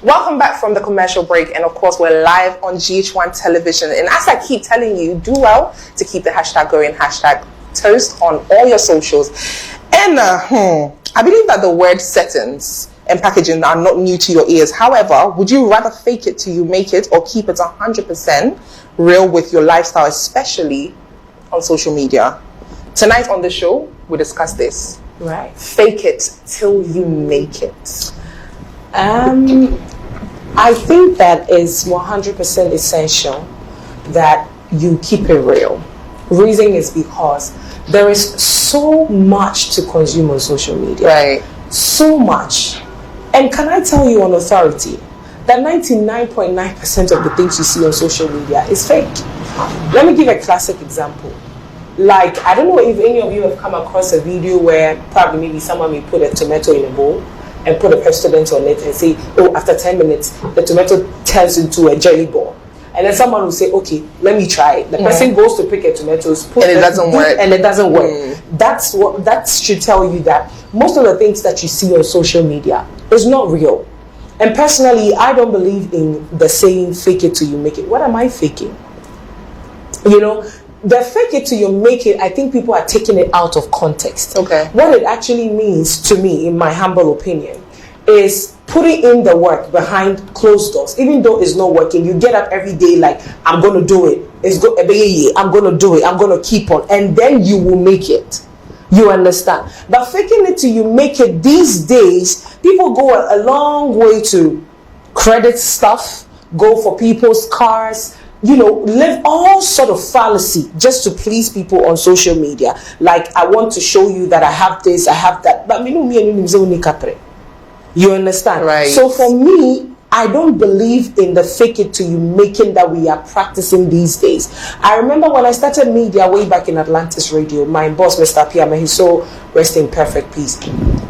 Welcome back from the commercial break, and of course we're live on GHOne television. And as I keep telling you, do well to keep the hashtag going, hashtag toast on all your socials. And I believe that the word settings and packaging are not new to your ears. However, would you rather fake it till you make it, or keep it 100% real with your lifestyle, especially on social media? Tonight on the show, we discuss this. Right. Fake it till you make it. I think that is 100% essential that you keep it real. Reason is because there is so much to consume on social media. Right. So much. And can I tell you on authority that 99.9% of the things you see on social media is fake? Let me give a classic example. Like, I don't know if any of you have come across a video where probably maybe someone may put a tomato in a bowl and put a pestilence on it and say, oh, after 10 minutes, the tomato turns into a jelly ball. And then someone will say, okay, let me try it. The person goes to pick a tomato, and it doesn't work. And it doesn't work. That should tell you that most of the things that you see on social media is not real. And personally, I don't believe in the saying, fake it till you make it. What am I faking? You know, the fake it till you make it, I think people are taking it out of context. Okay. What it actually means to me, in my humble opinion, is putting in the work behind closed doors. Even though it's not working, you get up every day like, I'm going to do it. I'm going to do it. I'm going to keep on. And then you will make it. You understand? But faking it till you make it these days, people go a long way to credit stuff, go for people's cars, you know, live all sort of fallacy just to please people on social media. Like, I want to show you that I have this, I have that. But you understand? Right. So for me, I don't believe in the fake it till you make it that we are practicing these days. I remember when I started media way back in Atlantis Radio, my boss, Mr. Piama, he's so rest in perfect peace.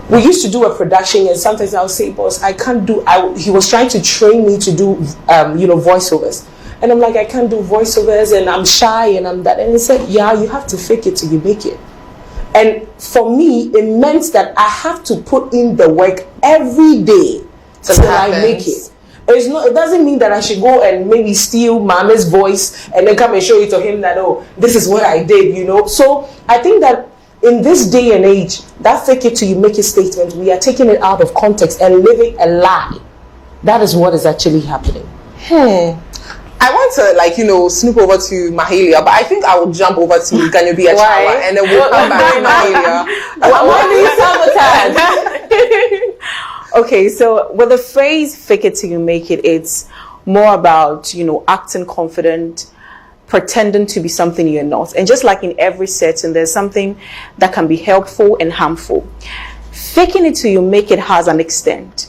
We used to do a production, and sometimes I would say, boss, I can't do, he was trying to train me to do, voiceovers. And I'm like, I can't do voiceovers, and I'm shy, and I'm that. And he said, yeah, you have to fake it till you make it. And for me, it meant that I have to put in the work every day till I make it. It doesn't mean that I should go and maybe steal Mama's voice and then come and show it to him that, oh, this is what I did, you know. So I think that in this day and age, that fake it till you make it statement, we are taking it out of context and living a lie. That is what is actually happening. I want to, snoop over to Mahalia, but I think I will jump over to Ganyobi Achawa, and then we'll come back to Mahalia. Why do you sabotage? Okay, so with the phrase fake it till you make it, it's more about, acting confident, pretending to be something you're not. And just like in every setting, there's something that can be helpful and harmful. Faking it till you make it has an extent.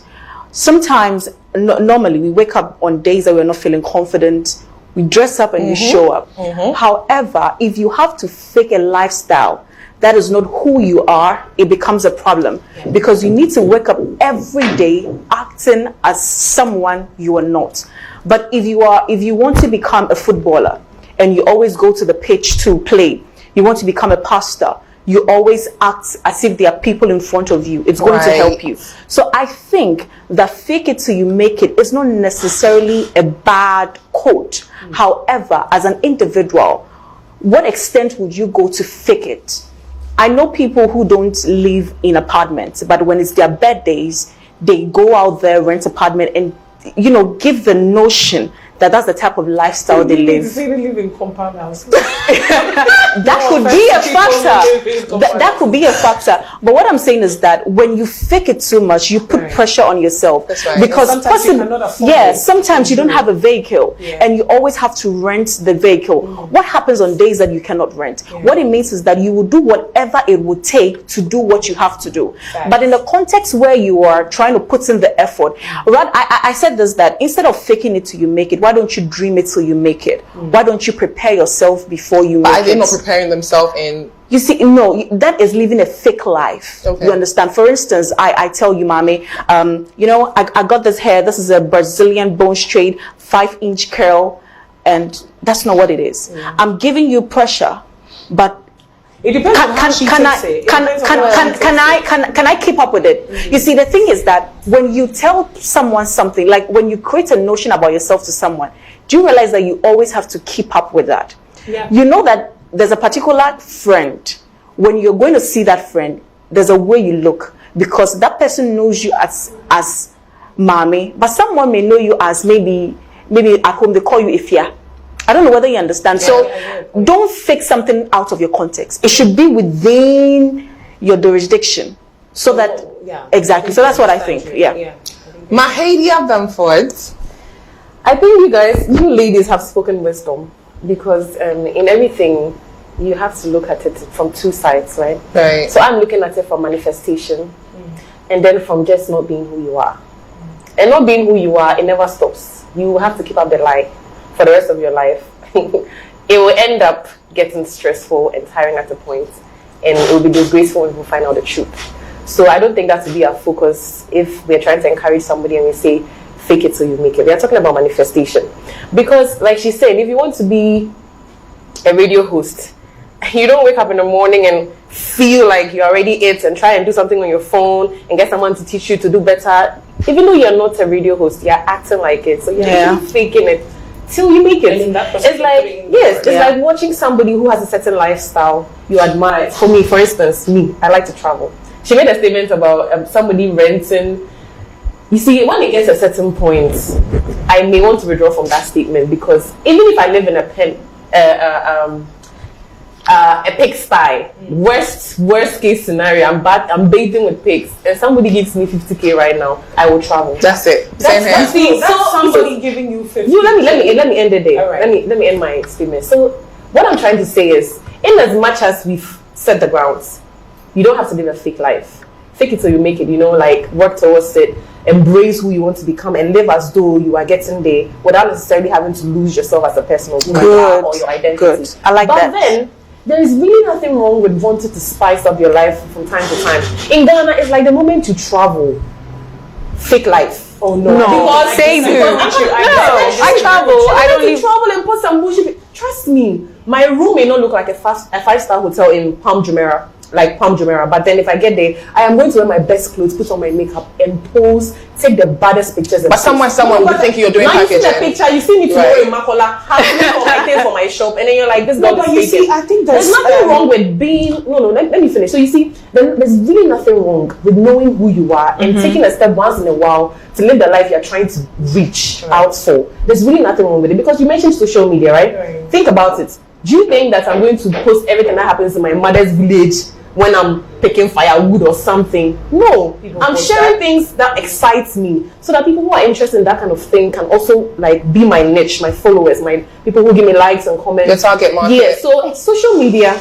Sometimes, normally, we wake up on days that we're not feeling confident. We dress up and we show up. However, if you have to fake a lifestyle that is not who you are, it becomes a problem. Because you need to wake up every day acting as someone you are not. But if you want to become a footballer and you always go to the pitch to play, you want to become a pastor, you always act as if there are people in front of you. It's going to help you. So I think that fake it till you make it is not necessarily a bad quote. However, as an individual, what extent would you go to fake it? I know people who don't live in apartments, but when it's their birthdays, they go out there, rent apartment, and give the notion that that's the type of lifestyle they live. They live in compound house. That could be a factor. That could be a factor. But what I'm saying is that when you fake it too much, you put pressure on yourself. That's right. Because sometimes you cannot afford it. Sometimes you don't have a vehicle and you always have to rent the vehicle. What happens on days that you cannot rent? What it means is that you will do whatever it would take to do what you have to do. But in the context where you are trying to put in the effort, I said this, that instead of faking it till you make it, why don't you dream it till you make it? Why don't you prepare yourself before you make it? But they're not preparing themselves in... You see, no, that is living a fake life. Okay. You understand? For instance, I tell you, mommy, I got this hair. This is a Brazilian bone straight, 5-inch curl, and that's not what it is. I'm giving you pressure, but It depends on how she takes it. Can I keep up with it? You see, the thing is that when you tell someone something, like when you create a notion about yourself to someone, do you realize that you always have to keep up with that? Yeah. You know that there's a particular friend. When you're going to see that friend, there's a way you look, because that person knows you as mommy, but someone may know you as maybe at home they call you Ifya. I don't know whether you understand. So don't fake something out of your context. It should be within your jurisdiction. So that exactly. So that's what I think. Yeah. Mahadia Bamford. I think you ladies have spoken wisdom, because in everything you have to look at it from two sides, right? Right. So I'm looking at it from manifestation, and then from just not being who you are. And not being who you are, it never stops. You have to keep up the lie for the rest of your life. It will end up getting stressful and tiring at a point, and it will be disgraceful when we find out the truth. So I don't think that would be our focus if we're trying to encourage somebody and we say, fake it till you make it. We are talking about manifestation. Because, like she said, if you want to be a radio host, you don't wake up in the morning and feel like you're already it and try and do something on your phone and get someone to teach you to do better. Even though you're not a radio host, you're acting like it. So you're really faking it till you make it. It's like, like watching somebody who has a certain lifestyle you admire. For me, for instance, I like to travel. She made a statement about somebody renting. You see, when it gets a certain point, I may want to withdraw from that statement, because even if I live in a pigsty, worst case scenario, I'm bathing with pigs, and somebody gives me 50k right now, I will travel. That's it. Same here. That's somebody giving you 50k. Let me end the day. Right. Let me end my statement. So what I'm trying to say is, in as much as we've set the grounds, you don't have to live a fake life. Fake it till you make it. Like work towards it. Embrace who you want to become and live as though you are getting there, without necessarily having to lose yourself as a person, or your identity. Good. I like that. But then there is really nothing wrong with wanting to spice up your life from time to time. In Ghana, it's like the moment you travel, fake life. Oh no! Because same here. I travel. I don't leave. Travel and put some bullshit. Trust me, my room may not look like a 5-star hotel in Palm Jumeirah. But then if I get there, I am going to wear my best clothes, put on my makeup, and pose, take the baddest pictures. But someone will think you're doing packaging. You see the picture, you see me tomorrow in Makola, halfway for my thing for my shop, and then you're like, this girl is you see, I think there's nothing wrong with being. Let me finish. So you see, there's really nothing wrong with knowing who you are and taking a step once in a while to live the life you're trying to reach out for. There's really nothing wrong with it, because you mentioned social media, right? Think about it. Do you think that I'm going to post everything that happens in my mother's village when I'm picking firewood or something? No, I'm sharing things that excites me, so that people who are interested in that kind of thing can also be my niche, my followers, my people who give me likes and comments. Your target market. Yeah, so social media,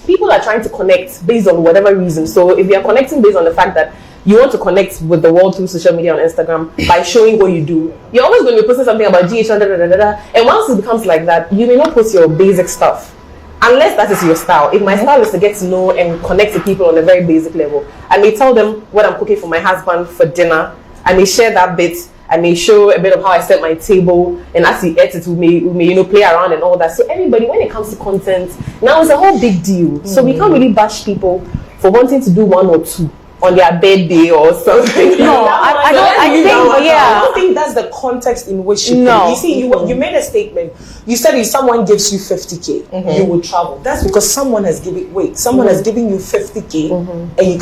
people are trying to connect based on whatever reason. So if you are connecting based on the fact that you want to connect with the world through social media on Instagram by showing what you do, you're always going to be posting something about GHOne, and once it becomes like that, you may not post your basic stuff. Unless that is your style. If my style is to get to know and connect to people on a very basic level, I may tell them what I'm cooking for my husband for dinner. I may share that bit. I may show a bit of how I set my table, and as he eats it, we may play around and all that. So everybody, when it comes to content, now it's a whole big deal. So we can't really bash people for wanting to do one or two on their birthday or something. No, I don't think that's the context in which you see, you made a statement. You said if someone gives you 50k, you will travel. That's because someone has given has given you 50k, and you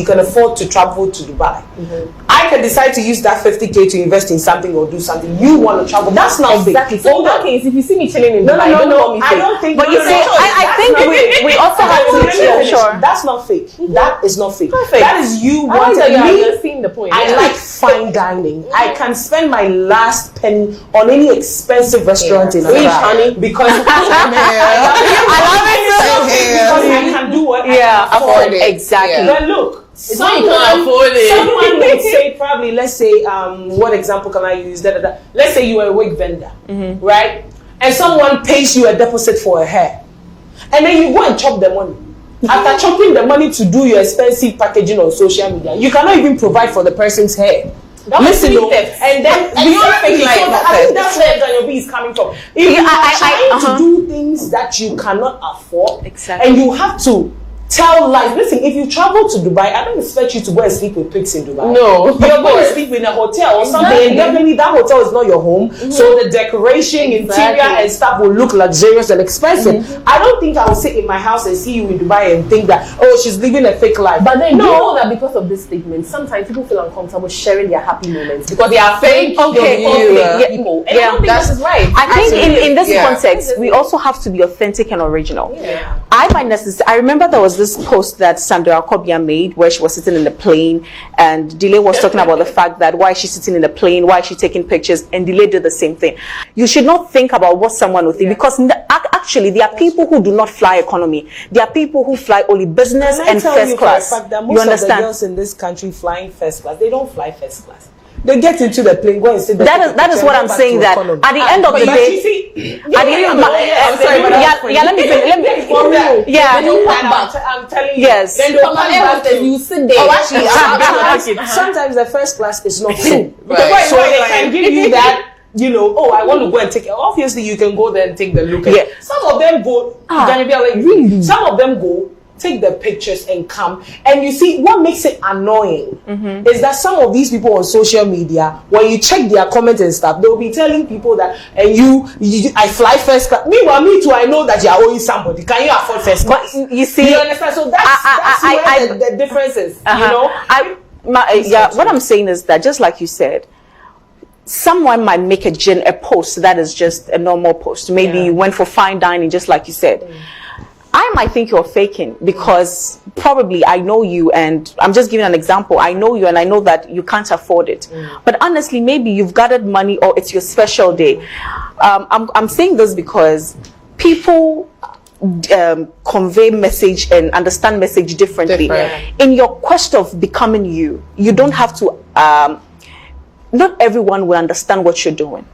can afford to travel to Dubai. I can decide to use that 50k to invest in something or do something. You want to travel. That's not exactly. So in that case, if you see me chilling in Dubai, no, I don't think. But you see, I think we also have to sure. That's not fake. That is not fake. Perfect. That is you wanting me. Seeing the point. I like fine dining. I can spend my last penny on any expensive restaurant in Accra because I love it. Because I can do what I can afford it. Exactly. But look, someone would say, probably, let's say, what example can I use? Let's say you are a wig vendor, right? And someone pays you a deposit for a hair, and then you go and chop the money. After chopping the money to do your expensive packaging on social media, you cannot even provide for the person's hair. Listen, street theft. and then beyond fake life, I think that's where Daniel B is coming from. If you are trying to do things that you cannot afford, exactly, and you have to tell lies. Listen, if you travel to Dubai, I don't expect you to go and sleep with pigs in Dubai. No, you're going to sleep in a hotel or something, and definitely that hotel is not your home. So the decoration, interior, and stuff will look luxurious and expensive. I don't think I will sit in my house and see you in Dubai and think that, oh, she's living a fake life. But then you know that because of this statement, sometimes people feel uncomfortable sharing their happy moments because they are fake. Okay, people. And I don't think this is right. I think in this context, we also have to be authentic and original. I find necessary. I remember there was this post that Sandra Kobia made where she was sitting in the plane, and Delay was talking about the fact that why she's sitting in the plane, why she's taking pictures, and Delay did the same thing. You should not think about what someone will think, because actually there are people who do not fly economy. There are people who fly only business and first class. You understand? Of the girls in this country flying first class, they don't fly first class. They get into the plane, go and sit there. That is what I'm saying. That economy. At the end of the day, I'm telling you. Yes. Then you sit there. Oh, actually, sometimes the first class is not full. So they can give you that. You know, oh, I want to go and take it. Obviously, you can go there and take the look. Some of them go. Really? Some of them go. Take the pictures and come. And you see, what makes it annoying is that some of these people on social media, when you check their comments and stuff, they'll be telling people that, and I fly first class. Meanwhile, me too, I know that you're owing somebody. Can you afford first class? But you see, you understand? So that's where the difference is, you know? What I'm saying is that, just like you said, someone might make a post that is just a normal post. Maybe you went for fine dining, just like you said. I might think you're faking because probably I know you, and I'm just giving an example. I know you and I know that you can't afford it. But honestly, maybe you've gathered money or it's your special day. I'm saying this because people convey message and understand message differently. In your quest of becoming you don't have to, not everyone will understand what you're doing.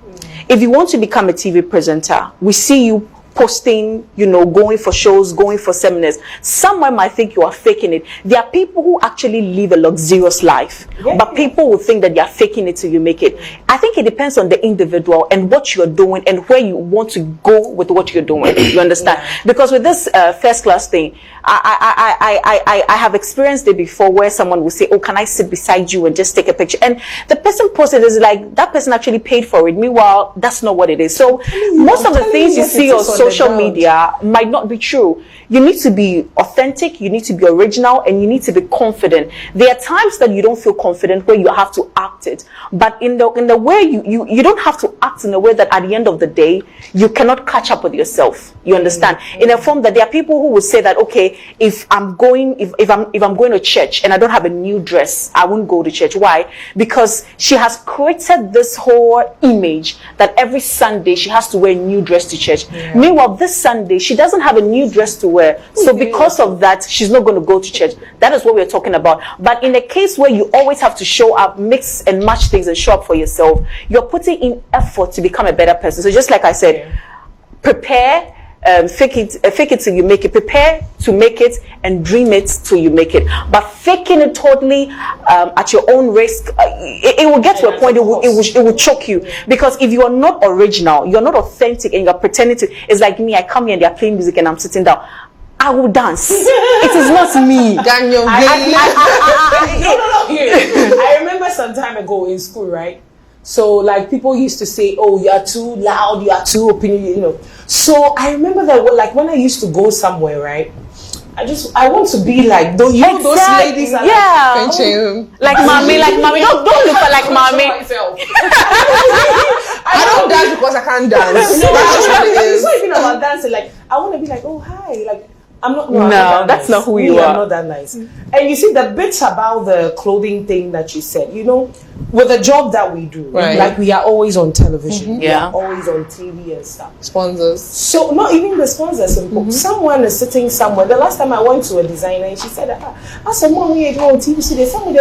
If you want to become a TV presenter, we see you posting, going for shows, going for seminars. Someone might think you are faking it. There are people who actually live a luxurious life, but people will think that you are faking it till you make it. I think it depends on the individual and what you're doing and where you want to go with what you're doing. You understand? Because with this first class thing, I have experienced it before, where someone will say, "Oh, can I sit beside you and just take a picture?" And the person posted is like, that person actually paid for it. Meanwhile, that's not what it is. So most of the things you see on social media might not be true. You need to be authentic, you need to be original, and you need to be confident. There are times that you don't feel confident where you have to act it, but in the way you don't have to act in a way that at the end of the day you cannot catch up with yourself. You understand? In a form that there are people who will say that, okay, if I'm going to church and I don't have a new dress, I won't go to church. Why? Because she has created this whole image that every Sunday she has to wear a new dress to church. Meanwhile, this Sunday she doesn't have a new dress to wear. So because of that, she's not going to go to church. That is what we're talking about. But in a case where you always have to show up, mix and match things and show up for yourself, you're putting in effort to become a better person. So just like I said, prepare, fake it till you make it. Prepare to make it and dream it till you make it. But faking it totally at your own risk, it will get to a point it will choke you. Because if you are not original, you're not authentic, and you're pretending to, it's like me, I come here and they're playing music and I'm sitting down. I will dance. It is not me. Daniel, I remember some time ago in school, right? So like people used to say, "Oh, you are too loud, you are too opinionated," So I remember that, like when I used to go somewhere, right? I want to be like those ladies are like mommy. Don't look for like mommy. I don't dance because I can't dance. That's just what it is. It's not even about dancing. Like I want to be like, "Oh hi," like. I'm not. No, that's not who you are. I'm not that nice. And you see the bits about the clothing thing that you said. With the job that we do, like we are always on television, we are always on TV and stuff. Sponsors. So not even the sponsors. Someone is sitting somewhere. The last time I went to a designer, and she said, "I said, Mom, we go on TV. See, there's somebody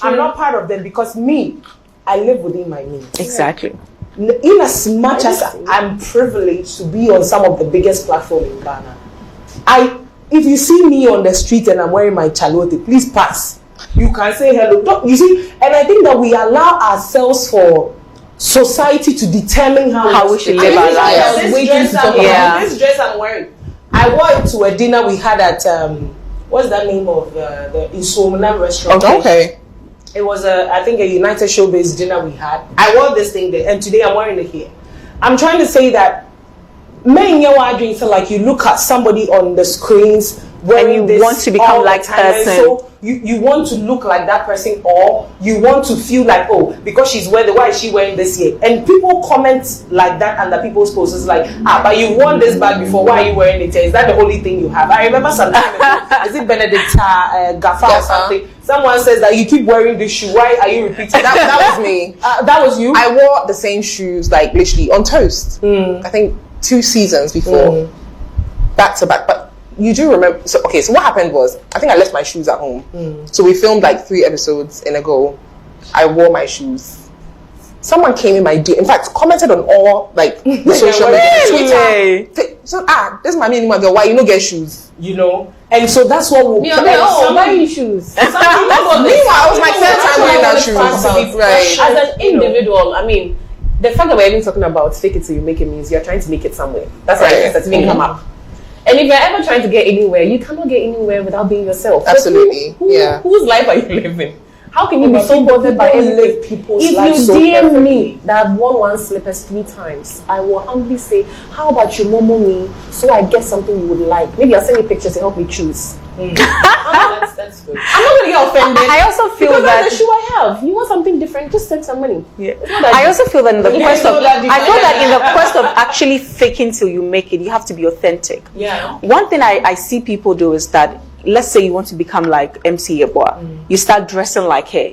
I'm not part of them because I live within my means." Exactly. In as much as I'm privileged to be on some of the biggest platforms in Ghana, if you see me on the street and I'm wearing my chalote, please pass. You can say hello. You see, and I think that we allow ourselves for society to determine how we should live our lives. This dress I'm wearing. I wore it to a dinner we had at what's that name of the Isomana restaurant? Okay. It was I think a United Showbiz dinner we had. I wore this thing there, and today I'm wearing it here. I'm trying to say that men like you look at somebody on the screens and you want to become like person. So you want to look like that person, or you want to feel like, oh, because she's wearing, why is she wearing this here? And people comment like that under people's posts. It's like, but you worn this bag before, why are you wearing it here? Is that the only thing you have? I remember some time ago, is it Benedicta Gaffa or something? Someone says that you keep wearing this shoe. Why are you repeating? That was me. That was you? I wore the same shoes, like literally on toast. I think 2 seasons before, back to back. But you do remember? So what happened was, I think I left my shoes at home. So we filmed like 3 episodes in a go. I wore my shoes. Someone came in my DM, in fact, commented on all like the social media, Twitter. So this is my minimum girl. Why you don't get shoes? You know, and so that's what we'll. Buying shoes. Meanwhile, I was my 3rd time wearing that shoes. Right. As an individual, I mean, the fact that we're even talking about fake it till you make it means you're trying to make it somewhere. That's why it's even come up. And if you're ever trying to get anywhere, you cannot get anywhere without being yourself. Absolutely. Whose life are you living? How can you be so bothered by everything? If you DM me that I've worn one slippers 3 times, I will humbly say, how about you momo me so I get something you would like? Maybe I'll send you pictures to help me choose. That's good. I'm not gonna get offended. I also feel because that that's the shoe I have. You want something different? Just send some money. Yeah. I also feel that in the quest of, I feel that in the quest of actually faking till you make it, you have to be authentic. Yeah. One thing I see people do is that, let's say you want to become like MC Yeboah, you start dressing like her.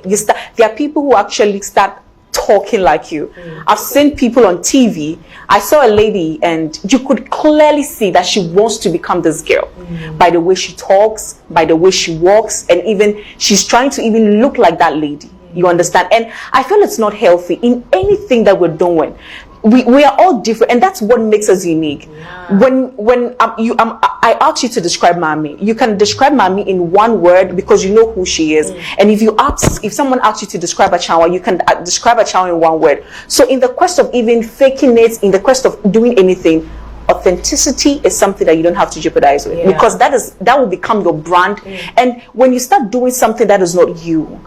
There are people who actually start talking like you. I've seen people on TV. I saw a lady and you could clearly see that she wants to become this girl by the way she talks, by the way she walks, and even she's trying to even look like that lady. You understand? And I feel it's not healthy in anything that we're doing. We are all different, and that's what makes us unique. Yeah. When I ask you to describe Mami, you can describe Mami in one word because you know who she is. And if someone asks you to describe Achawa, you can describe Achawa in one word. So in the quest of even faking it, in the quest of doing anything, authenticity is something that you don't have to jeopardize with, because that will become your brand. And when you start doing something that is not you,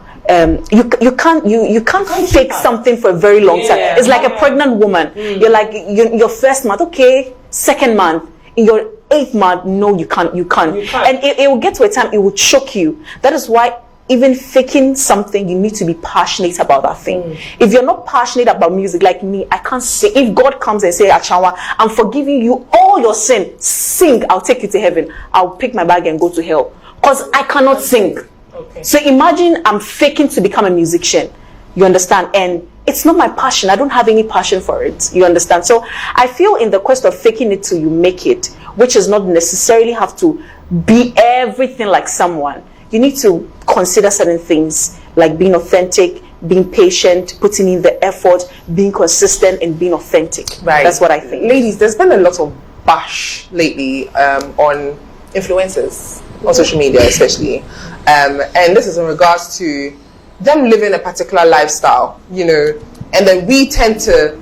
you can't fake something for a very long time. It's like a pregnant woman. You're like your 1st month, okay, 2nd month, in your 8th month, no, you can't. And it will get to a time it will choke you. That is why even faking something, you need to be passionate about that thing. If you're not passionate about music, like me, I can't sing. If God comes and say, Achawa, I'm forgiving you all your sin, sing, I'll take you to heaven. I'll pick my bag and go to hell, because I cannot sing. Okay. So imagine I'm faking to become a musician, you understand, and it's not my passion. I don't have any passion for it, you understand. So I feel in the quest of faking it till you make it, which is not necessarily have to be everything like someone, you need to consider certain things like being authentic, being patient, putting in the effort, being consistent, and being authentic. Right. That's what I think. Ladies, there's been a lot of bash lately on influencers on social media, especially, and this is in regards to them living a particular lifestyle, you know, and then we tend to,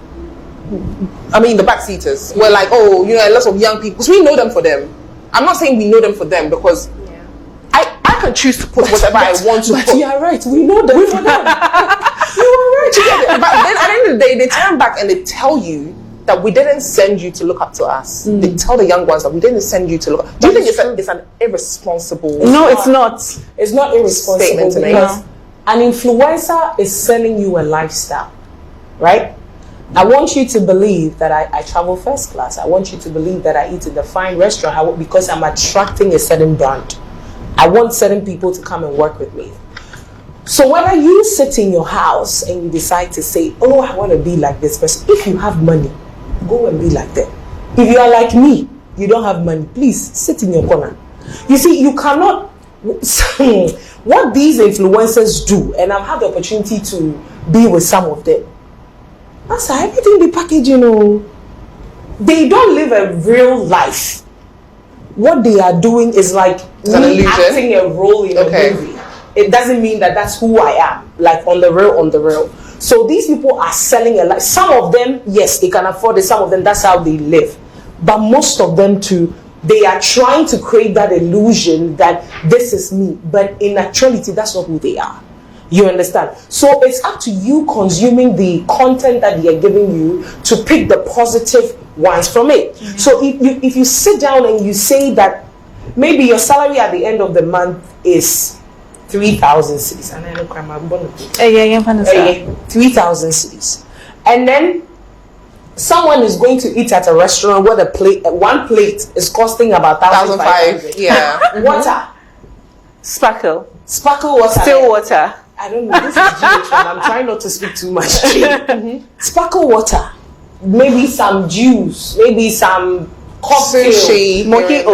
the backseaters, we're like, oh, you know, lots of young people, because we know them for them. I'm not saying we know them for them, because I can choose to put whatever I want to put. You are right, we know them for them. You are right. But then at the end of the day, they turn back and they tell you that we didn't send you to look up to us. They tell the young ones that we didn't send you to look up. Do you think it's an irresponsible? No, it's not. It's not irresponsible statement to make. Because an influencer is selling you a lifestyle, right? I want you to believe that I travel 1st class. I want you to believe that I eat in the fine restaurant because I'm attracting a certain brand. I want certain people to come and work with me. So whether you sit in your house and you decide to say, oh, I want to be like this person, if you have money, go and be like them. If you are like me, you don't have money, please sit in your corner. You see, you cannot. What these influencers do, and I've had the opportunity to be with some of them, that's everything they package, you know. They don't live a real life. What they are doing is like me acting a role in a movie. it doesn't mean that that's who I am, like on the real. So these people are selling a life. Some of them, yes, they can afford it. Some of them, that's how they live. But most of them too, they are trying to create that illusion that this is me. But in actuality, that's not who they are. You understand? So it's up to you consuming the content that they are giving you to pick the positive ones from it. Mm-hmm. So if you sit down and you say that maybe your salary at the end of the month is 3,000 cedis, and I know I'm going to 3,000 cedis, and then someone is going to eat at a restaurant where one plate is costing about 1,500. Yeah. Water, Sparkle water, still water. I don't know, this is GHOne. I'm trying not to speak too much. Sparkle water, maybe some juice, maybe some cocktail, sushi, mojito.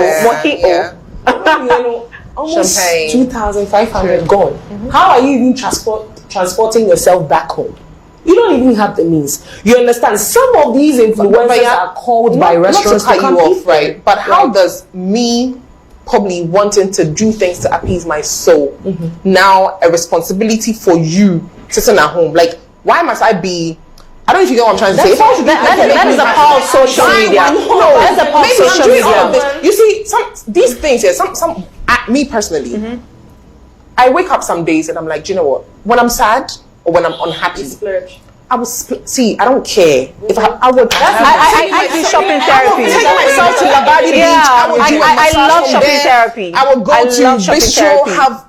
Yeah. you know, almost Champagne. 2,500 gone. How are you even transporting yourself back home? You don't even have the means. You understand? Some of these influencers are called by restaurants not to cut you off, right? But how Right. does me probably wanting to do things to appease my soul now a responsibility for you sitting at home? Like, why must I be? I don't know if you get what I'm trying to say. If I was to do That is a power of social media. That's a power of maybe I'm social doing all of media. this. You see, these things here. Some me personally, I wake up some days and I'm like, do you know what? When I'm sad or when I'm unhappy, Splurge. I would see. I don't care if I would. I do shopping therapy. Take myself to Labadi Beach. I would do a I massage love from shopping there. therapy. I would go I to love shopping Bistro, therapy. have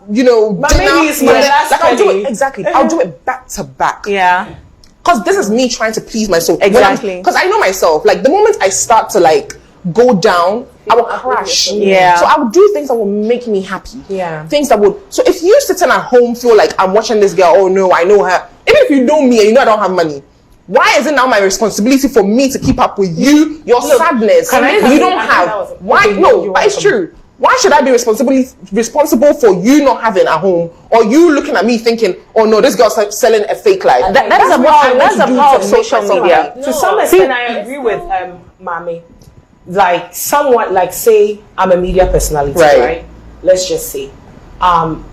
But dinner. maybe it's my last like I'll do penny. it exactly. I'll do it back to back. Yeah. Because this is me trying to please myself. Exactly. Because I know myself. Like the moment I start to like go down, I will crash. Yeah. So I would do things that will make me happy. Yeah. Things that would. So if you sitting at home feel like I'm watching this girl, oh no, I know her. Even if you know me and you know I don't have money, why is it now my responsibility for me to keep up with you, your sadness? You don't have. Why? No, but it's true. Why should I be responsible for you not having a home, or you looking at me thinking, oh no, this girl's selling a fake life? That's a power of social media. To some extent, I agree with Mami. Like someone, like say I'm a media personality, right? Let's just say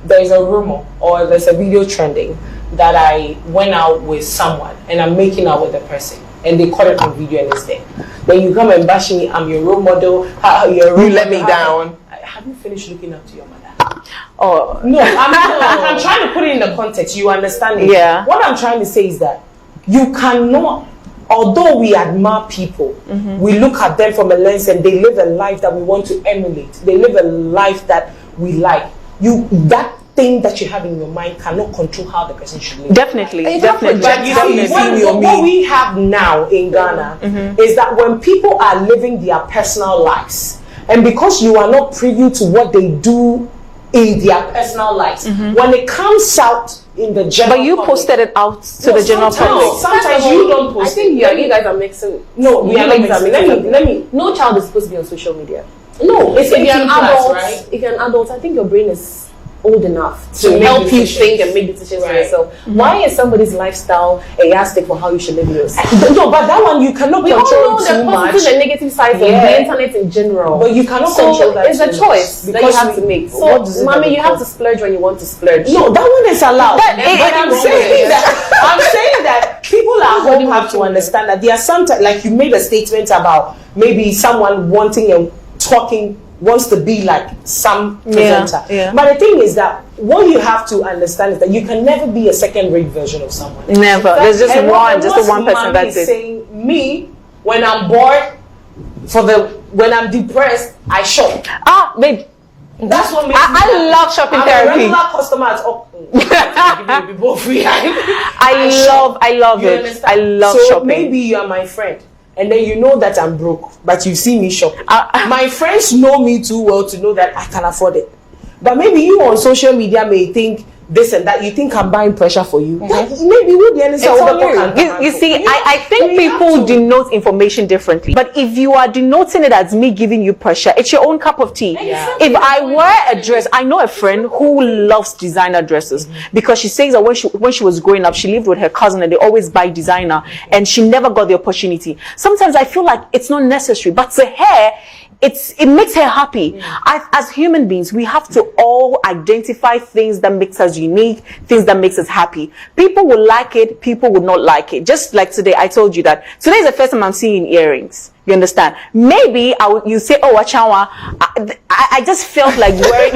there's a rumor or there's a video trending that I went out with someone and I'm making out with a person and they caught it on video and it's there. Then you come and bash me, I'm your role model. You let me down. Have you finished looking up to your mother? Oh No, I'm trying to put it in the context. You understand it? Yeah. What I'm trying to say is that you cannot, although we admire people, we look at them from a lens and they live a life that we want to emulate. They live a life that we like. That thing that you have in your mind cannot control how the person should live. Definitely. But you see, what we have now in Ghana is that when people are living their personal lives, and because you are not privy to what they do in their personal lives, when it comes out in the general But you public, posted it out to the general public. Sometimes you don't post. I think you guys are mixing. No, we are not mixing. Let me. No child is supposed to be on social media. No, it's If you're an 18 plus, adult, right? if you're an adult, I think your brain is old enough To to make help you decisions. think and make decisions for Right. yourself. Why is somebody's lifestyle a yardstick for how you should live yours? No, but that one you cannot We all control know too the much. positive and negative sides of the internet in general. But you cannot so control that it's a too choice much. that you Because have to make. what So, does it mommy, have you to have cost? to splurge when you want to splurge. No, that one is allowed. But I'm saying that people at home have to understand that there are sometimes, like you made a statement about maybe someone wanting and wants to be like some presenter. yeah. But the thing is that what you have to understand is that you can never be a second-rate version of someone. Never. There's just And one, what just the one person. Mami That's is it. saying, me, when I'm bored, when I'm depressed, I shop. Ah, babe. That's what makes me I happy. love shopping I'm therapy. a regular customer at I love You it. understand? I love so shopping. maybe you are my friend, and then you know that I'm broke, but you see me shopping. I- My friends know me too well to know that I can afford it. But maybe you on social media may think this and that. You think I'm buying pressure for you. Maybe we the It's on you. You see, I think people denote information differently. But if you are denoting it as me giving you pressure, it's your own cup of tea. Exactly. If I wear a dress, I know a friend who loves designer dresses because she says that when she was growing up, she lived with her cousin and they always buy designer and she never got the opportunity. Sometimes I feel like it's not necessary, but to her, it makes her happy. As human beings, we have to all identify things that makes us unique, things that makes us happy. People will like it, people will not like it. Just like today, I told you that today is the first time I'm seeing earrings. You understand? Maybe you say, oh, Achawa, I just felt like wearing.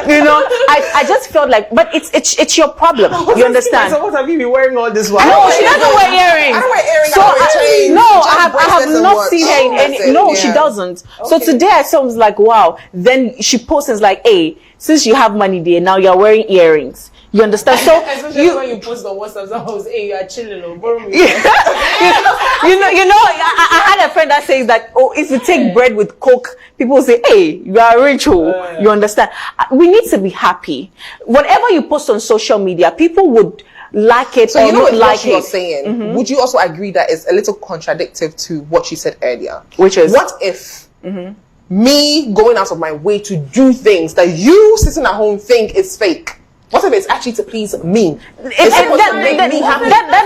You know, I just felt like, but it's your problem. You understand? So what have you been wearing all this while? No, she doesn't wear earrings. I don't wear earrings. So I wear chains. I have not seen her in any. No, she doesn't. So today I saw, I was like, wow. Then she posts and like, hey, since you have money there, now you're wearing earrings. You understand? So especially when you post on WhatsApp, I was, hey, you are chilling or borrow me. I had a friend that says that, oh, if you take bread with Coke, people say, hey, you are rich. You understand? We need to be happy. Whatever you post on social media, people would like it so or you know not what like she was it. saying? Would you also agree that it's a little contradictory to what she said earlier? Which is? What if me going out of my way to do things that you sitting at home think is fake? What if it's actually to please me? That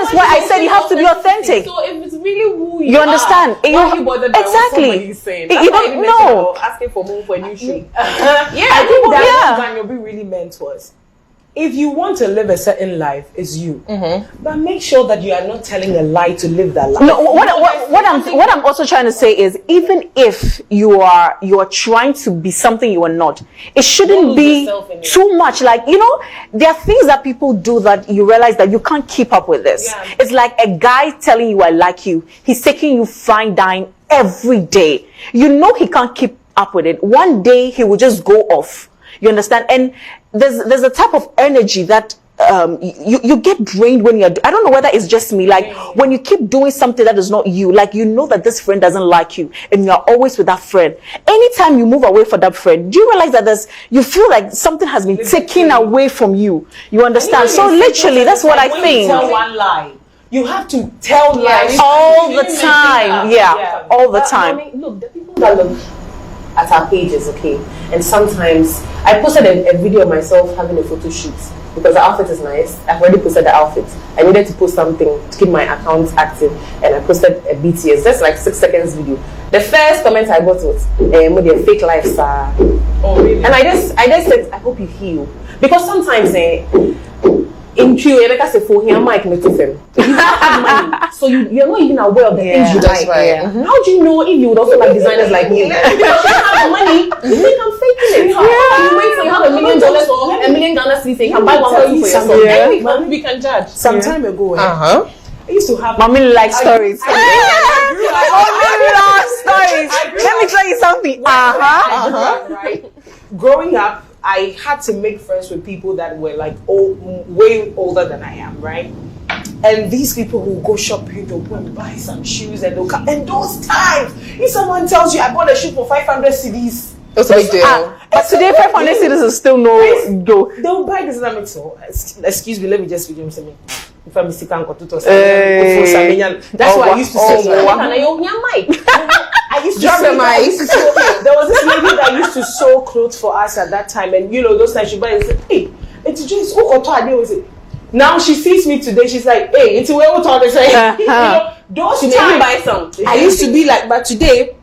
is why I said you have to be authentic. So if it's really who You understand? why are you bothered by what Exactly. somebody's saying? You don't know. Asking for more when you should. I think that Daniel B really meant was, if you want to live a certain life, it's you. But make sure that you are not telling a lie to live that life. No, what I'm also trying to say is, even if you are trying to be something you are not, it shouldn't be too much. Like, you know, there are things that people do that you realize that you can't keep up with this. Yeah. It's like a guy telling you I like you. He's taking you fine dining every day. You know he can't keep up with it. One day he will just go off. You understand? And there's a type of energy that you get drained when you're. I don't know whether it's just me. Like when you keep doing something that is not you, like you know that this friend doesn't like you, and you're always with that friend. Anytime you move away from that friend, do you realize that you feel like something has been taken away from you? You understand? So literally, that's what I think. Tell one lie. You have to tell lies All the time. Yeah, all the time. I mean, look, the people that look at our pages, okay, and sometimes I posted a video of myself having a photo shoot because the outfit is nice. I've already posted the outfit. I needed to post something to keep my account active, and I posted a BTS, just like 6 seconds video. The first comment I got was, with your fake lifestyle. Oh, really? And I just said, I hope you heal. Because sometimes in true, like I said, for him, Mike, you have money, so you're not even aware of the things you like. Right. How do you know if you would also like designers like me? Because you have money, you think I'm faking it. You wait till you have $1 million, $1 million cedis, so you can buy one for yourself. Then we can judge. some time ago. I used to have. Mommy like stories. Mommy love stories. Let me tell you something. Right? Growing up, I had to make friends with people that were like way older than I am, right? And these people who go shopping, they'll go and buy some shoes and they'll come. And those times, if someone tells you I bought a shoe for 500 cedis, That's a big deal. But today, 500 cedis is still no go. they'll buy this and I'm so excuse me, let me just video something. If I'm mistaken, that's why I used to say. I used to Drop the mic. There was this lady that used to sew clothes for us at that time, and you know those times she buy and say, "Hey, it's just now she sees me today. She's like, "Hey, it's where we talk." Say, you know, those She times buy some. I used to be like, but today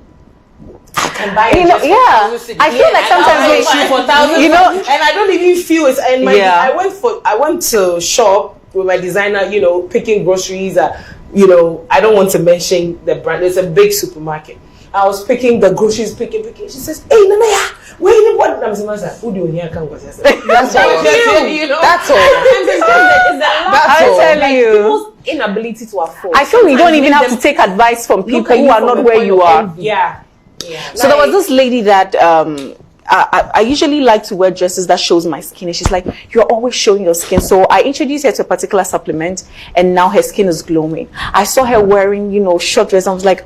I can buy it. I feel like sometimes You know, and I don't even feel it. And I went to shop with my designer, you know, picking groceries. You know, I don't want to mention the brand. It's a big supermarket. I was picking the groceries, picking. She says, "Hey, Nanaya, where you what?" I'm saying, "Who do you hear? Come on." That's all. You know? That's all. I tell you. People's inability to afford. I feel we don't even have to take advice from people who are not where you are. Yeah. So there was this lady that I usually like to wear dresses that shows my skin, and she's like, "You're always showing your skin." So I introduced her to a particular supplement, and now her skin is glowing. I saw her wearing, you know, short dress. I was like,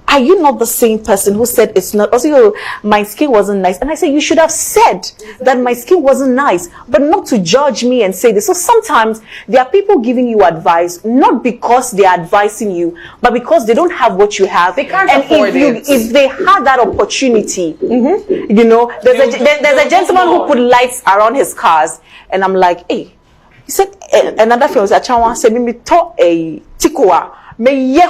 are you not the same person who said it's not? Also, my skin wasn't nice, and I said you should have said that my skin wasn't nice, but not to judge me and say this. So sometimes there are people giving you advice not because they are advising you, but because they don't have what you have. They can't and afford it. If they had that opportunity, you know. There's a gentleman who put lights around his cars, and I'm like, hey, he said another film was Achawa said me to a tikwa You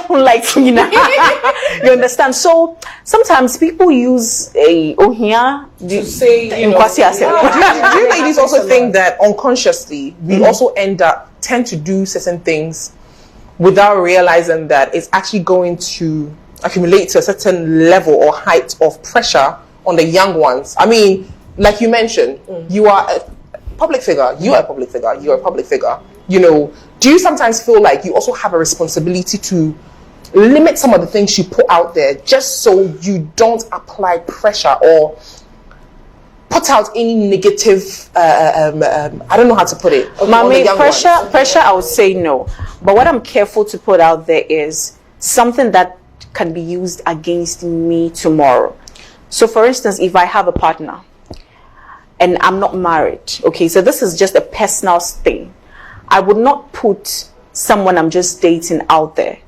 understand? So sometimes people use a ohia To say, you know, Do you ladies also think that unconsciously we also tend to do certain things without realizing that it's actually going to accumulate to a certain level or height of pressure on the young ones? I mean, like you mentioned, you are a public figure. You are a public figure. You're a public figure. You know, do you sometimes feel like you also have a responsibility to limit some of the things you put out there just so you don't apply pressure or put out any negative I don't know how to put it. Mommy, pressure I would say no. But what I'm careful to put out there is something that can be used against me tomorrow. So for instance, if I have a partner and I'm not married, okay, so this is just a personal thing. I would not put someone I'm just dating out there,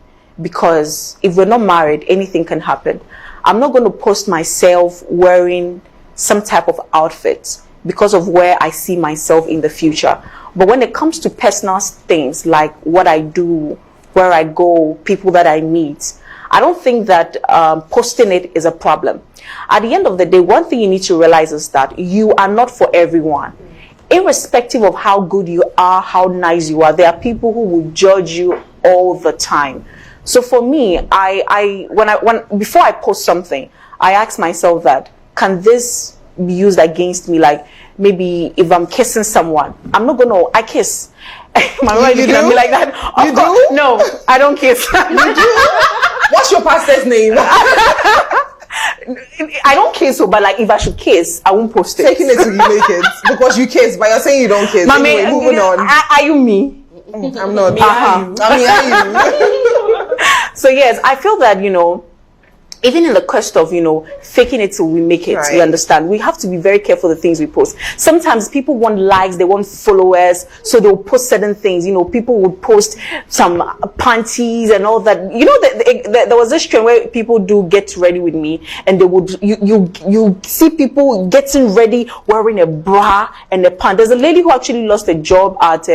because if we're not married, anything can happen. I'm not going to post myself wearing some type of outfit because of where I see myself in the future. But when it comes to personal things like what I do, where I go, people that I meet, I don't think that posting it is a problem. At the end of the day, one thing you need to realize is that you are not for everyone. Irrespective of how good you are, how nice you are, there are people who will judge you all the time. So for me, before I post something, I ask myself that, can this be used against me? Like maybe if I'm kissing someone, I kiss. My mind looking at me like that. You do? No, I don't kiss. You do? What's your pastor's name? I don't kiss, but like if I should kiss, I won't post it. Taking it to make it because you kiss, but you're saying you don't kiss. Mommy, anyway, moving on. Are you me? I'm not. Are you? So yes, I feel that, you know, even in the quest of, you know, faking it till we make it, Right. you understand, we have to be very careful the things we post. Sometimes people want likes, they want followers, so they'll post certain things. You know, people would post some panties and all that. You know, there was this trend where people do get ready with me, and they would, you see people getting ready wearing a bra and a pant. There's a lady who actually lost a job at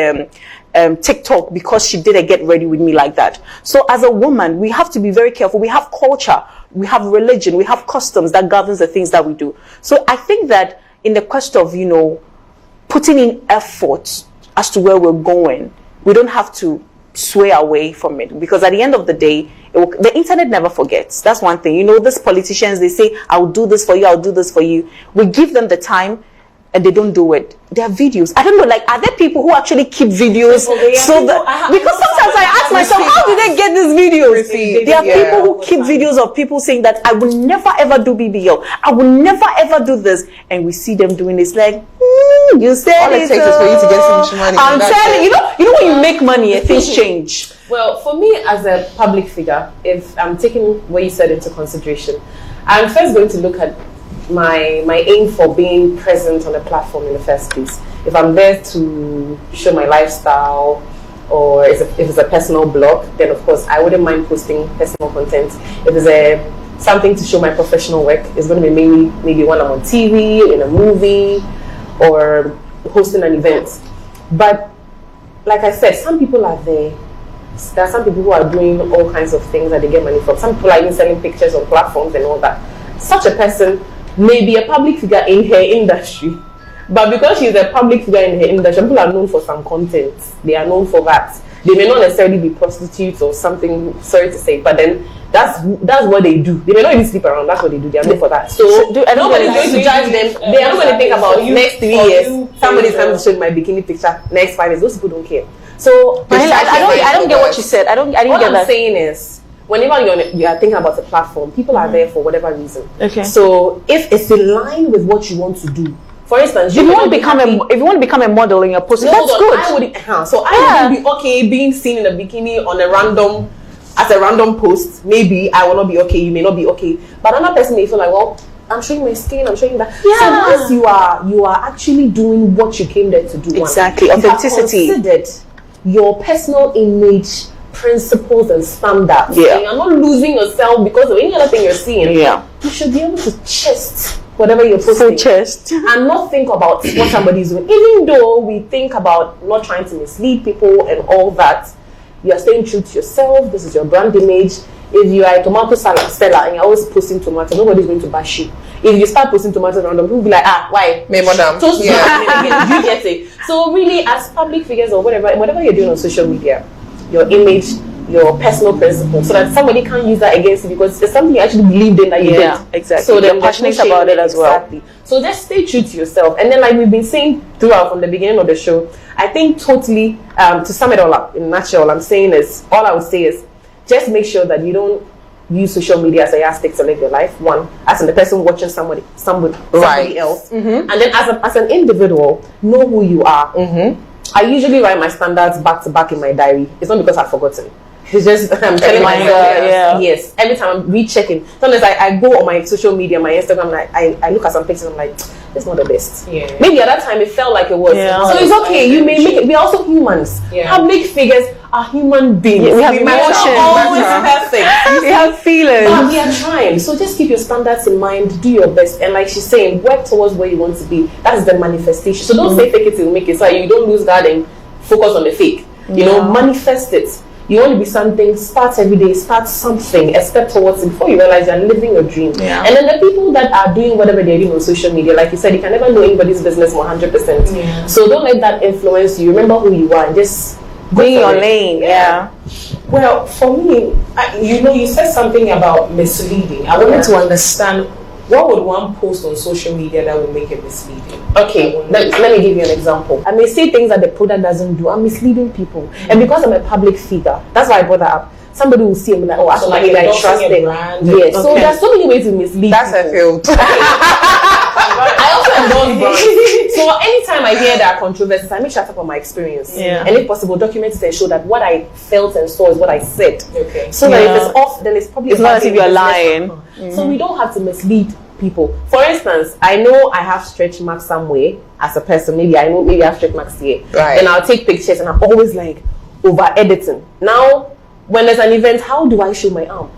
TikTok because she did a get ready with me like that. So as a woman, we have to be very careful. We have culture, we have religion, we have customs that governs the things that we do. So I think that in the quest of, you know, putting in effort as to where we're going, we don't have to sway away from it, because at the end of the day, the internet never forgets. That's one thing. You know, these politicians, they say, I'll do this for you, I'll do this for you. We give them the time and they don't do it. There are videos. I don't know, like, are there people who actually keep videos? Because sometimes I ask myself, how do they get these videos? There are people who keep videos of people saying that I will never ever do BBL. I will never ever do this. And we see them doing this, like, you said All it takes is for you to get so much money. I'm telling you, you know when you make money, things change. Well, for me as a public figure, if I'm taking what you said into consideration, I'm first going to look at my aim for being present on a platform in the first place. If I'm there to show my lifestyle, or if it's a personal blog, then of course I wouldn't mind posting personal content. If it's something to show my professional work, it's going to be maybe when I'm on TV, in a movie, or hosting an event. But like I said, some people are there. There are some people who are doing all kinds of things that they get money from. Some people are even selling pictures on platforms and all that. Such a person may be a public figure in her industry, but because she's a public figure in her industry, people are known for some content. They are known for that. They may not necessarily be prostitutes or something, sorry to say, but then that's what they do. They may not even sleep around. That's what they do. They are known for that. So nobody's going to judge them. They are not going to think about next 3 years. Somebody's coming to show my bikini picture. Next 5 years, those people don't care. So I don't get what you said. I didn't get that. What I'm saying is, whenever you are thinking about a platform, people are there for whatever reason. Okay. So if it's in line with what you want to do, for instance, if you want to become a model in your post, that's good. I wouldn't be okay being seen in a bikini on as a random post. Maybe I will not be okay. You may not be okay, but another person may feel like, well, I'm showing my skin. I'm showing that. Yeah. So once you are actually doing what you came there to do, exactly, authenticity. You have considered your personal image, principles and standards. Yeah. And you're not losing yourself because of any other thing you're seeing. Yeah. You should be able to chest whatever you're posting. Full chest. And not think about what somebody's doing. Even though we think about not trying to mislead people and all that, you are staying true to yourself. This is your brand image. If you are a tomato salad seller and you're always posting tomatoes, nobody's going to bash you. If you start posting tomatoes around them, people will be like, why? Me, madam. Toast you get it. So really, as public figures or whatever you're doing on social media, your image, your personal principle, so that somebody can't use that against you because it's something you actually believed in that you did. Exactly. So you're passionate about it as well. Exactly. So just stay true to yourself. And then, like we've been saying throughout from the beginning of the show, I think totally, to sum it all up in a nutshell, all I would say is, just make sure that you don't use social media as a yardstick to live your life. One, as in the person watching somebody else. And then as an individual, know who you are. I usually write my standards back to back in my diary. It's not because I've forgotten. It's just I'm telling myself, yes. Every time I'm rechecking. Sometimes I go on my social media, my Instagram, and I look at some pictures. I'm like, it's not the best. Maybe at that time it felt like it was. So it's okay. You may make it. We're also humans. Public figures are human beings. We have emotions. not Always perfect. We have feelings. But we are trying. So just keep your standards in mind. Do your best. And like she's saying, work towards where you want to be. That's the manifestation. So don't say fake it till make it. So you don't lose that and focus on the fake. You know, manifest it. You want to be something, start every day, start something, a step towards it before you realize you're living your dream. And then the people that are doing whatever they're doing on social media, like you said, you can never know anybody's business 100%. So don't let that influence you. Remember who you are and just be in your lane. Well, for me, you said something about misleading. I wanted to understand, what would one post on social media that would make it misleading? Okay, let me give you an example. I may say things that the product doesn't do. I'm misleading people. And because I'm a public figure, that's why I brought that up. Somebody will see me like, I trust them. Yes. So there's so many ways to mislead That's people. a field. I also endorse brands. So anytime I hear there are controversies, I make sure I talk about my experience. And if possible, document it and show that what I felt and saw is what I said. So that if it's off, then it's probably not as if you're lying. So we don't have to mislead people. For instance, I know I have stretch marks somewhere as a person. Maybe I have stretch marks here. Then I'll take pictures and I'm always like over editing. Now, when there's an event, how do I show my arm?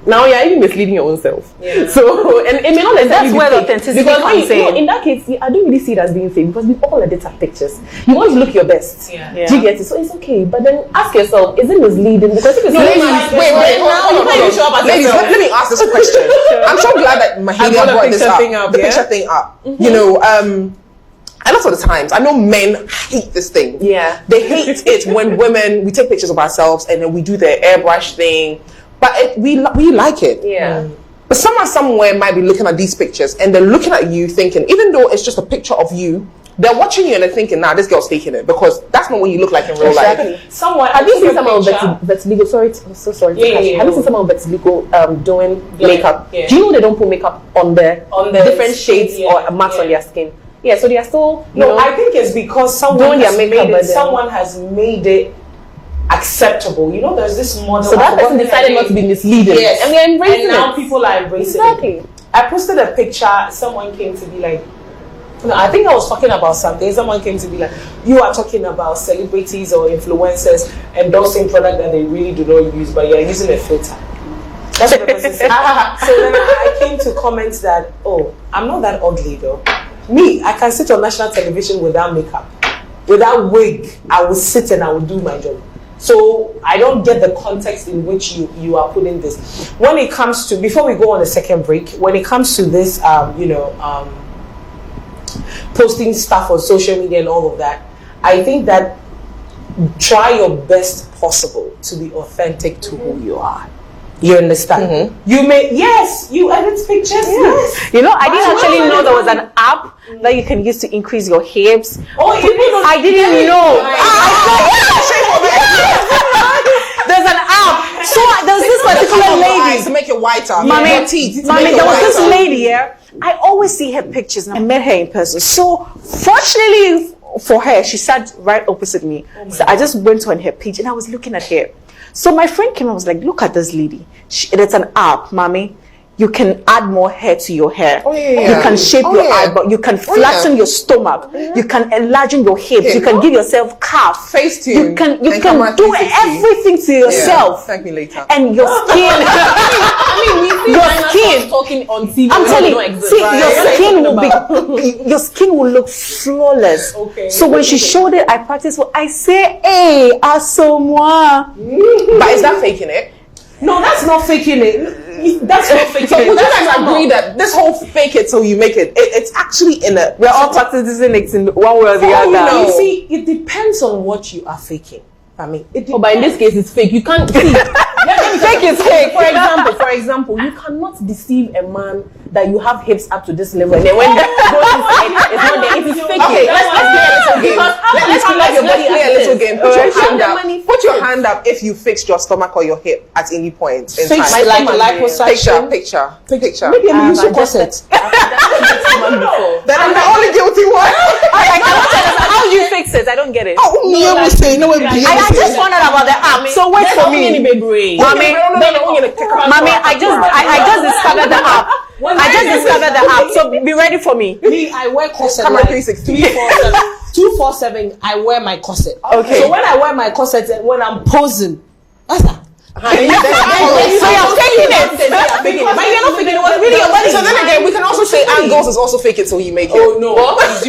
Now you're even misleading your own self. So, and it may not necessarily that's be where the fake. authenticity Because comes in. in that case, I don't really see it as being fake because we all edit our pictures. You want to look your best. Do you get it? So it's okay. But then ask yourself, is it misleading? Because if it's Ladies, let me ask this question. I'm so glad that Mahalia brought this up. The picture thing up. You know, a lot of the times, I know men hate this thing. They hate it when women, we take pictures of ourselves and then we do the airbrush thing. But we like it. But someone somewhere might be looking at these pictures and they're looking at you thinking, even though it's just a picture of you, they're watching you and they're thinking, nah, this girl's faking it because that's not what you look like in real life. Have you seen someone Vertigo? Sorry, I'm so sorry. Have you seen someone Vertigo doing makeup? Do you know they don't put makeup on the different shades or marks on their skin? So they are still. I think it's because someone has made it acceptable. You know, there's this model. So that person decided not to be misleading. And they're embracing it. And now people are embracing it. I posted a picture. Someone came to be like, I think I was talking about something. Someone came to be like, you are talking about celebrities or influencers endorsing product that they really do not use, but you're using a filter. That's what the person said. So then I came to comment that, I'm not that ugly though. Me, I can sit on national television without makeup, without wig. I will sit and I will do my job. So I don't get the context in which you are putting this. When it comes to, before we go on the second break, when it comes to this, posting stuff on social media and all of that, I think that try your best possible to be authentic to who you are. You understand? You may, you edit pictures. Yes. You know, I didn't actually know there was an app that you can use to increase your hips. I didn't know. There's an app. So there's this particular lady to make it whiter. Mommy, there was this lady here. I always see her pictures and I met her in person. So fortunately for her, she sat right opposite me. So I just went on her page and I was looking at her. So my friend came and was like, look at this lady. It's an app, mommy. You can add more hair to your hair. You can shape your eyebrow. You can flatten your stomach. You can enlarge your hips. You can give yourself calf. Facetune. You can do everything to yourself. Thank me later. And your skin. I mean, we your skin. talking on TV. I'm telling don't you, exist. see, Right. your What are you skin talking will be, your skin will look flawless. Okay. So when she showed it, I practiced. I say, hey, assommoir. But is that faking it? No, that's not faking it. That's not faking So it. would you That's guys normal. agree that this whole fake it till you make it's actually in a... We're all practicing it in one way or the Oh, other. no. You see, it depends on what you are faking. I mean, it Oh, but in this case, it's fake. You can't see. Fake is fake. For example, you cannot deceive a man that you have hips up to this level, and then when the growth is it's not there. It is fake. Okay, let's play a little game. Let's play a little game. Put your hand up. Put your hand up if you fixed your stomach or your hip at any point in fix time. like liposuction. Picture. Maybe I'm using corset. Then I'm the only guilty one. How do you fix it? I don't get it. Oh, me, we say no. I just found out about the app. So wait for me. Mommy, I just discovered the app. I just discovered the app. So be ready for me. Me, I wear corset. Camera like 360. 247. I wear my corset. Okay. So when I wear my corset and when I'm posing, what's that? So you're faking it. But you're not faking it. Was really your body. So then again, we can also say angles is also fake it till you make it. Oh no! Angles.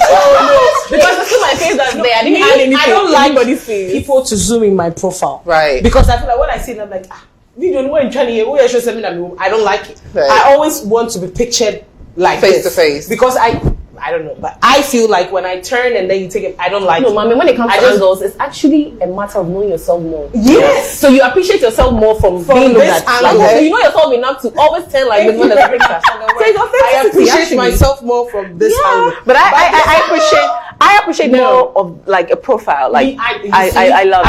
Oh Because I see my face that's there. I didn't add anything. no! I don't like anybody's face. people to zoom in my profile, Right. Because I feel like when I see them, I'm like, video no one trying to show something that I don't like it. Right. I always want to be pictured like Face this. to face. Because I don't know, but I feel like when I turn and then you take it, I don't like No, it. mommy, when it comes I to just- angles, it's actually a matter of knowing yourself more. Yes. So you appreciate yourself more from being looked this at. angle. Like, you know yourself enough to always tell like this one that's a picture. So it's I authenticity, appreciate actually. myself more from this angle. But I appreciate more of like a profile. Like I I love it.